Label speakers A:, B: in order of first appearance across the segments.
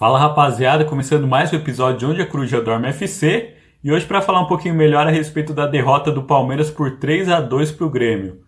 A: Fala rapaziada, começando mais um episódio de Onde a Coruja Dorme FC e hoje para falar um pouquinho melhor a respeito da derrota do Palmeiras por 3-2 para o Grêmio.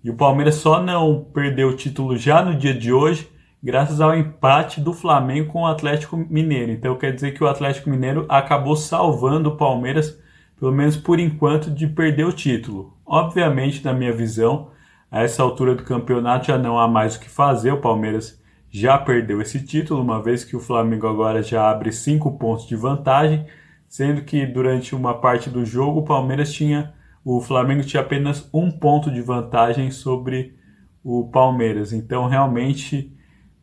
A: E o Palmeiras só não perdeu o título já no dia de hoje graças ao empate do Flamengo com o Atlético Mineiro. Então quer dizer que o Atlético Mineiro acabou salvando o Palmeiras, pelo menos por enquanto, de perder o título. Obviamente, na minha visão, a essa altura do campeonato já não há mais o que fazer, o Palmeiras já perdeu esse título, uma vez que o Flamengo agora já abre 5 pontos de vantagem, sendo que durante uma parte do jogo o Flamengo tinha apenas 1 ponto de vantagem sobre o Palmeiras. Então realmente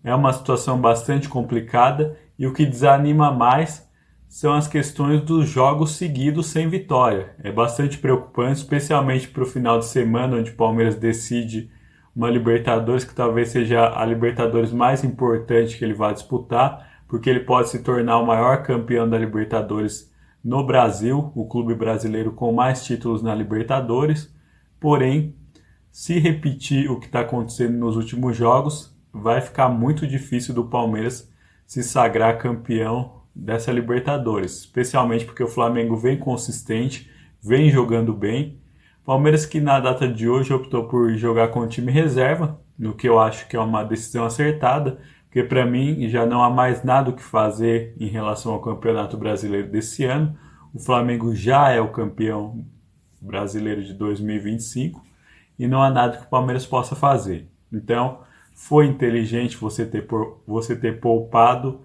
A: é uma situação bastante complicada e o que desanima mais são as questões dos jogos seguidos sem vitória. É bastante preocupante, especialmente para o final de semana, onde o Palmeiras decide uma Libertadores que talvez seja a Libertadores mais importante que ele vai disputar, porque ele pode se tornar o maior campeão da Libertadores no Brasil, o clube brasileiro com mais títulos na Libertadores. Porém, se repetir o que está acontecendo nos últimos jogos, vai ficar muito difícil do Palmeiras se sagrar campeão dessa Libertadores, especialmente porque o Flamengo vem consistente, vem jogando bem. Palmeiras que na data de hoje optou por jogar com o time reserva, no que eu acho que é uma decisão acertada, porque para mim já não há mais nada o que fazer em relação ao Campeonato Brasileiro desse ano. O Flamengo já é o campeão brasileiro de 2025 e não há nada que o Palmeiras possa fazer. Então, foi inteligente você ter poupado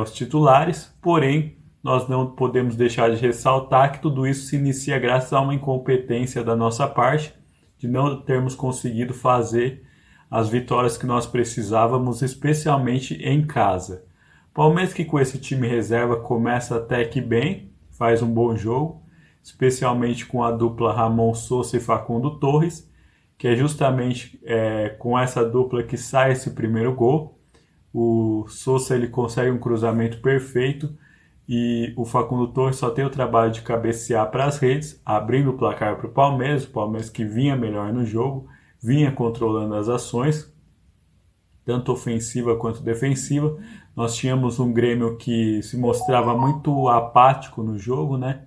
A: os titulares, porém nós não podemos deixar de ressaltar que tudo isso se inicia graças a uma incompetência da nossa parte, de não termos conseguido fazer as vitórias que nós precisávamos, especialmente em casa. Palmeiras que com esse time reserva começa até que bem, faz um bom jogo, especialmente com a dupla Ramon Sousa e Facundo Torres, que é justamente com essa dupla que sai esse primeiro gol. O Sousa ele consegue um cruzamento perfeito e o Facundo Torres só tem o trabalho de cabecear para as redes, abrindo o placar para o Palmeiras que vinha melhor no jogo, vinha controlando as ações, tanto ofensiva quanto defensiva. Nós tínhamos um Grêmio que se mostrava muito apático no jogo, né?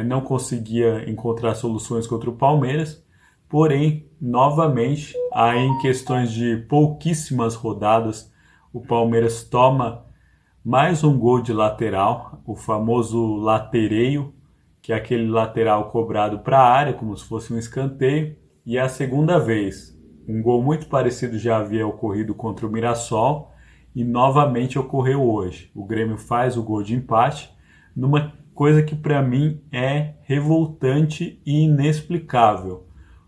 A: Não conseguia encontrar soluções contra o Palmeiras, porém, novamente, aí em questões de pouquíssimas rodadas, o Palmeiras toma mais um gol de lateral, o famoso latereio, que é aquele lateral cobrado para a área, como se fosse um escanteio, e é a segunda vez. Um gol muito parecido já havia ocorrido contra o Mirassol e novamente ocorreu hoje. O Grêmio faz o gol de empate, numa coisa que para mim é revoltante e inexplicável.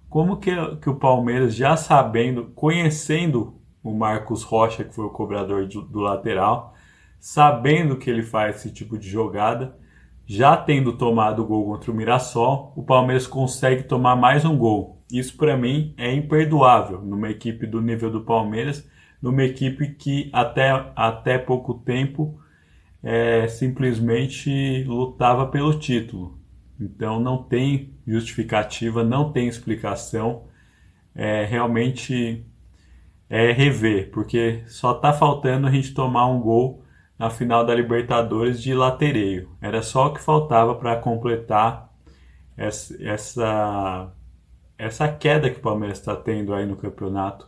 A: Como que o Palmeiras, já sabendo, conhecendo o Marcos Rocha, que foi o cobrador do lateral, sabendo que ele faz esse tipo de jogada, já tendo tomado o gol contra o Mirassol, o Palmeiras consegue tomar mais um gol. Isso para mim é imperdoável numa equipe do nível do Palmeiras, numa equipe que até pouco tempo simplesmente lutava pelo título. Então não tem justificativa, não tem explicação, realmente rever, porque só está faltando a gente tomar um gol na final da Libertadores de latereio. Era só o que faltava para completar essa queda que o Palmeiras está tendo aí no campeonato,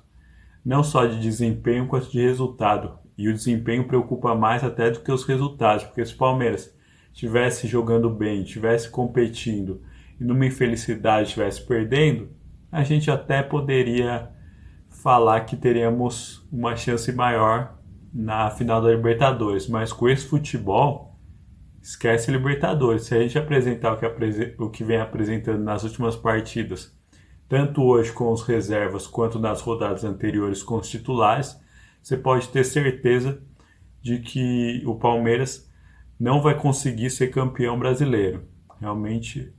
A: não só de desempenho quanto de resultado. E o desempenho preocupa mais até do que os resultados, porque se o Palmeiras estivesse jogando bem, estivesse competindo e numa infelicidade estivesse perdendo, a gente até poderia falar que teríamos uma chance maior na final da Libertadores, mas com esse futebol, esquece Libertadores. Se a gente apresentar o que vem apresentando nas últimas partidas, tanto hoje com os reservas quanto nas rodadas anteriores com os titulares, você pode ter certeza de que o Palmeiras não vai conseguir ser campeão brasileiro. Realmente,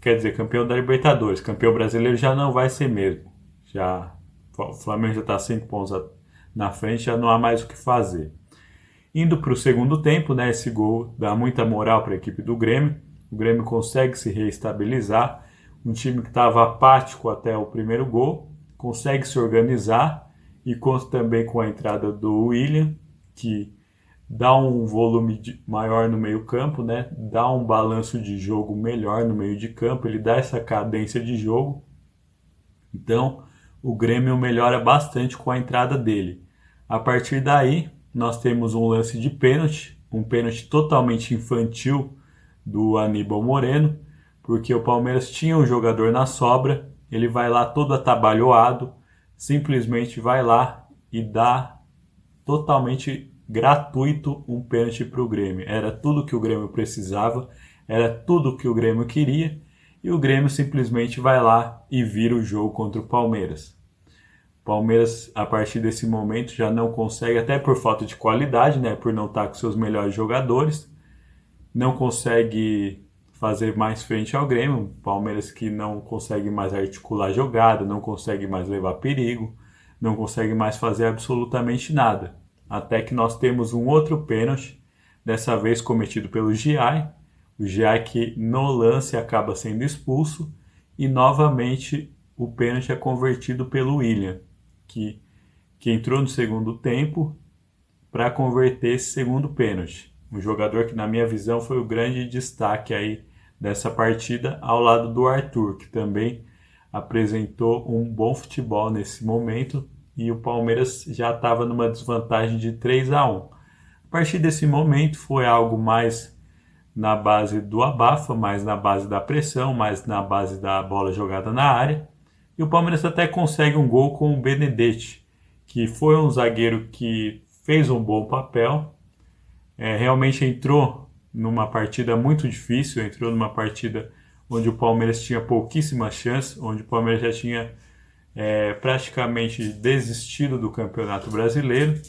A: quer dizer, campeão da Libertadores. Campeão brasileiro já não vai ser mesmo. O Flamengo já está 5 pontos na frente, já não há mais o que fazer. Indo para o segundo tempo, né, esse gol dá muita moral para a equipe do Grêmio. O Grêmio consegue se reestabilizar. Um time que estava apático até o primeiro gol, consegue se organizar e conta também com a entrada do William, que dá um volume maior no meio campo, né? Dá um balanço de jogo melhor no meio de campo, ele dá essa cadência de jogo. Então, o Grêmio melhora bastante com a entrada dele. A partir daí, nós temos um lance de pênalti, um pênalti totalmente infantil do Aníbal Moreno, porque o Palmeiras tinha um jogador na sobra, ele vai lá todo atabalhoado, simplesmente vai lá e dá totalmente gratuito um pênalti para o Grêmio. Era tudo que o Grêmio precisava, era tudo que o Grêmio queria, e o Grêmio simplesmente vai lá e vira o jogo contra o Palmeiras. O Palmeiras, a partir desse momento, já não consegue, até por falta de qualidade, né, por não estar com seus melhores jogadores, não consegue fazer mais frente ao Grêmio. O Palmeiras que não consegue mais articular jogada, não consegue mais levar perigo, não consegue mais fazer absolutamente nada. Até que nós temos um outro pênalti, dessa vez cometido pelo Giai. O Giai que no lance acaba sendo expulso e novamente o pênalti é convertido pelo William, que entrou no segundo tempo para converter esse segundo pênalti. Um jogador que, na minha visão, foi o grande destaque aí dessa partida, ao lado do Arthur, que também apresentou um bom futebol nesse momento, e o Palmeiras já estava numa desvantagem de 3-1. A partir desse momento foi algo mais na base do abafa, mais na base da pressão, mais na base da bola jogada na área, e o Palmeiras até consegue um gol com o Benedetti, que foi um zagueiro que fez um bom papel, realmente entrou numa partida muito difícil, entrou numa partida onde o Palmeiras tinha pouquíssimas chances, onde o Palmeiras já tinha praticamente desistido do Campeonato Brasileiro,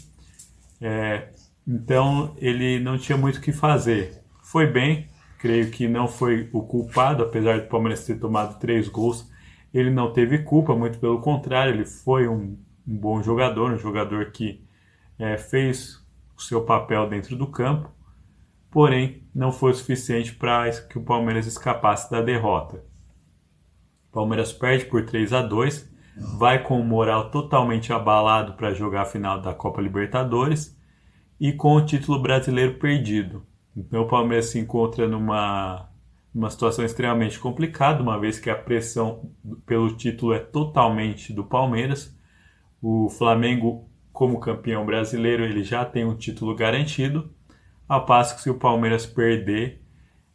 A: então ele não tinha muito o que fazer. Foi bem, creio que não foi o culpado, apesar do Palmeiras ter tomado 3 gols, ele não teve culpa, muito pelo contrário, ele foi um bom jogador, um jogador que fez o seu papel dentro do campo, porém não foi o suficiente para que o Palmeiras escapasse da derrota. O Palmeiras perde por 3-2, vai com o moral totalmente abalado para jogar a final da Copa Libertadores e com o título brasileiro perdido. Então o Palmeiras se encontra numa situação extremamente complicada, uma vez que a pressão pelo título é totalmente do Palmeiras. O Flamengo, como campeão brasileiro, ele já tem um título garantido, ao passo que se o Palmeiras perder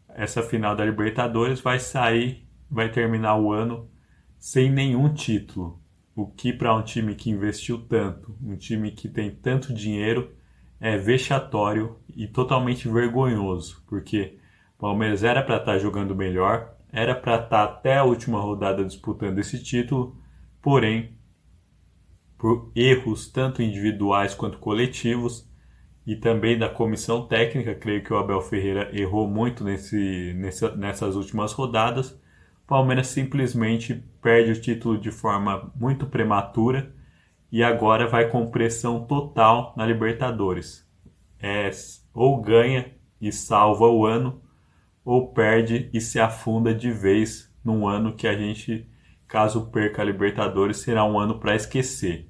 A: essa final da Libertadores, vai terminar o ano sem nenhum título, o que para um time que investiu tanto, um time que tem tanto dinheiro, é vexatório e totalmente vergonhoso, porque o Palmeiras era para estar jogando melhor, era para estar até a última rodada disputando esse título, porém, por erros tanto individuais quanto coletivos e também da comissão técnica, creio que o Abel Ferreira errou muito nessas últimas rodadas, o Palmeiras simplesmente perde o título de forma muito prematura e agora vai com pressão total na Libertadores. Ou ganha e salva o ano, ou perde e se afunda de vez num ano que a gente, caso perca a Libertadores, será um ano para esquecer.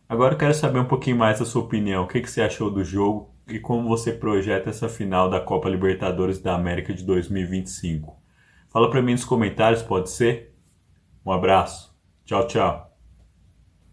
A: Agora eu quero saber um pouquinho mais da sua opinião. O que você achou do jogo e como você projeta essa final da Copa Libertadores da América de 2025? Fala para mim nos comentários, pode ser? Um abraço. Tchau, tchau.